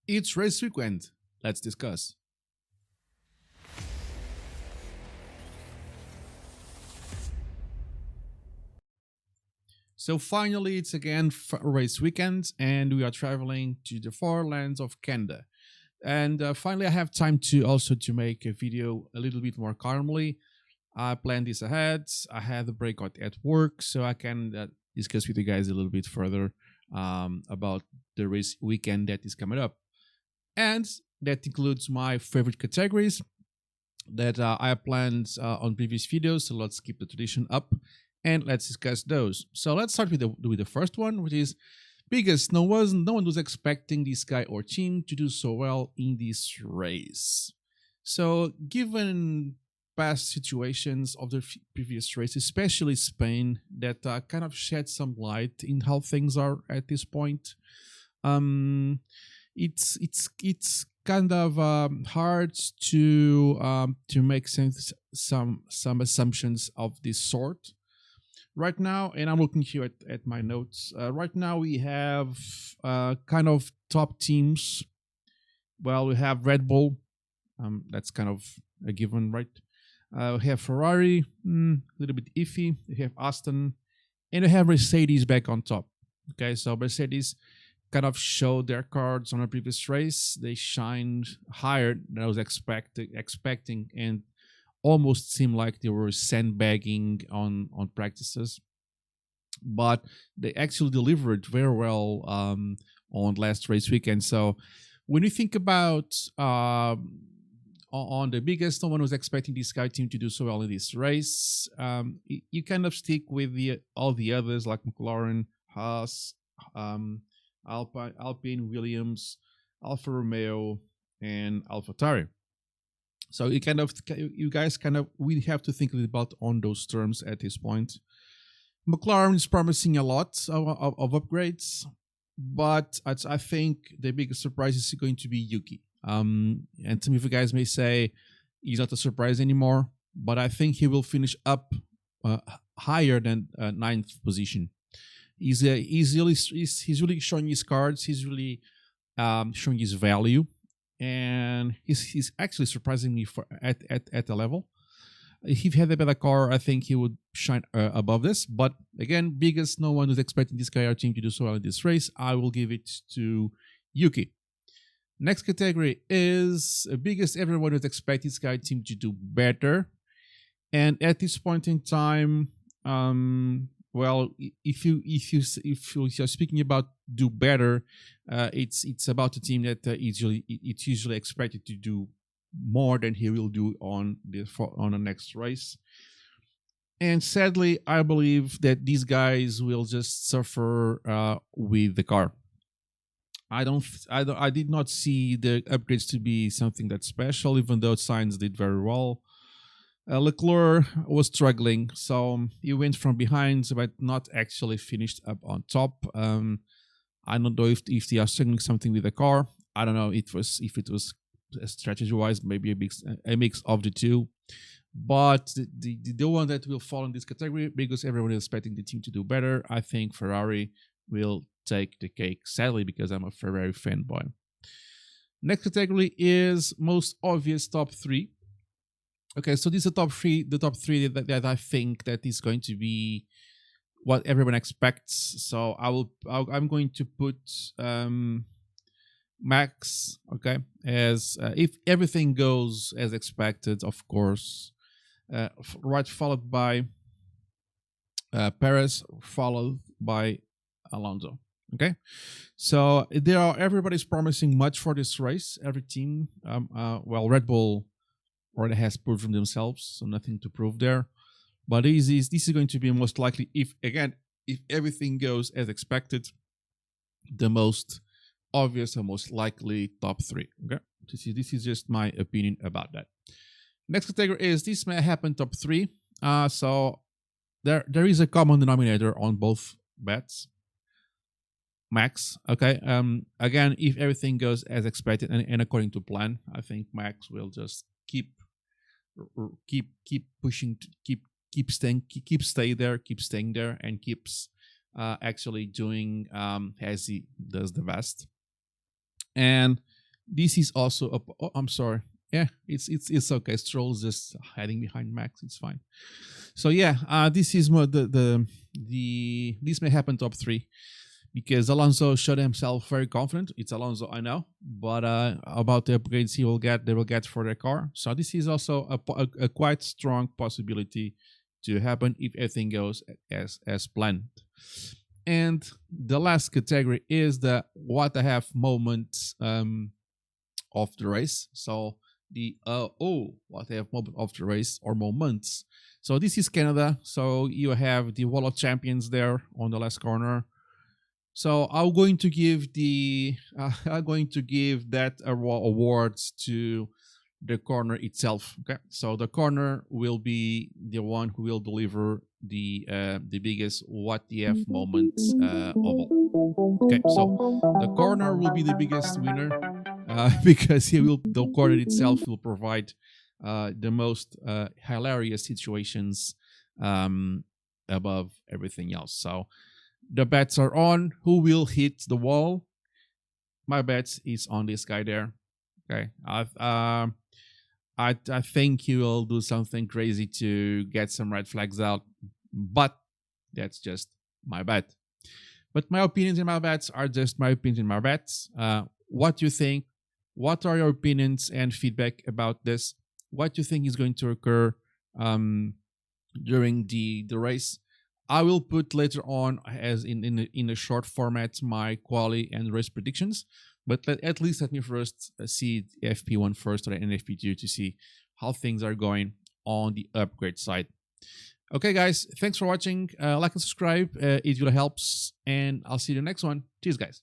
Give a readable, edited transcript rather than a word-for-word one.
It's race weekend. Let's discuss. So finally, it's again race weekend, and we are traveling to the far lands of Canada. And finally, I have time to also to make a video a little bit more calmly. I planned this ahead. I had a breakout at work, so I can discuss with you guys a little bit further about the race weekend that is coming up, and that includes my favorite categories that I planned on previous videos. So let's keep the tradition up and let's discuss those. So let's start with the first one, which is biggest. No one was expecting this guy or team to do so well in this race. So given past situations of the previous race, especially Spain, that kind of shed some light in how things are at this point. Um, it's kind of hard to make sense some assumptions of this sort right now. And I'm looking here at my notes. Right now we have kind of top teams. Well, we have Red Bull. That's kind of a given, right? We have Ferrari, a little bit iffy. We have Aston, and we have Mercedes back on top. Okay, so Mercedes kind of showed their cards on a previous race. They shined higher than I was expecting, and almost seemed like they were sandbagging on practices. But they actually delivered very well on last race weekend. So when you think about on the biggest, no one was expecting this Sky team to do so well in this race. You kind of stick with all the others like McLaren, Haas, Alpine, Williams, Alfa Romeo, and AlphaTauri. So you guys we have to think a little about on those terms at this point. McLaren is promising a lot of upgrades, but I think the biggest surprise is going to be Yuki. And some of you guys may say he's not a surprise anymore, but I think he will finish up higher than ninth position. He's really showing his cards. He's really showing his value, and he's actually surprising me at the level. If he had a better car, I think he would shine above this. But again, biggest, no one was expecting this Sky team to do so well in this race. I will give it to Yuki. Next category is biggest. Everyone was expecting Sky team to do better, and at this point in time, well, if you're speaking about do better, it's about a team that it's usually expected to do more than he will do on the next race. And sadly, I believe that these guys will just suffer with the car. I did not see the upgrades to be something that special, even though Sainz did very well. Leclerc was struggling, so he went from behind, but not actually finished up on top. I don't know if they are struggling something with the car. I don't know if it was strategy wise, maybe a mix of the two. But the one that will fall in this category, because everyone is expecting the team to do better, I think Ferrari will take the cake, sadly, because I'm a Ferrari fanboy. Next category is most obvious top three. Okay, so these are the top three that I think that is going to be what everyone expects. So I'm going to put Max, okay, as if everything goes as expected, of course, right, followed by Perez, followed by Alonso. Okay, so everybody's promising much for this race. Every team, well, Red Bull already has proven themselves, so nothing to prove there. But this is going to be most likely, if everything goes as expected, the most obvious and most likely top three. Okay, this is just my opinion about that. Next category is this may happen top three. So there is a common denominator on both bets. Max, okay. Again, if everything goes as expected and according to plan, I think Max will just keep pushing, keep staying there, and keeps actually doing as he does the best. And This is also a. Oh, I'm sorry. Yeah, it's okay. Stroll's just hiding behind Max. It's fine. So yeah, this is more the this may happen top three because Alonso showed himself very confident. It's Alonso, I know, but about the upgrades they will get for their car. So this is also a quite strong possibility to happen if everything goes as planned. And the last category is the what I have moments of the race. So the what I have moment of the race or moments. So this is Canada. So you have the Wall of Champions there on the last corner. So I'm going to give I'm going to give that awards to the corner itself. Okay, so the corner will be the one who will deliver the biggest what the F moments of all. Okay, so the corner will be the biggest winner because the corner itself will provide the most hilarious situations above everything else. So the bets are on who will hit the wall. My bet is on this guy there. Okay, I think he will do something crazy to get some red flags out, but that's just my bet. But my opinions and my bets are just my opinions and my bets. What do you think? What are your opinions and feedback about this? What do you think is going to occur during the race? I will put later on, as in a short format, my quali and race predictions. But at least let me first see FP1 first or FP2 to see how things are going on the upgrade side. Okay, guys, thanks for watching. Like and subscribe. It really helps. And I'll see you in the next one. Cheers, guys.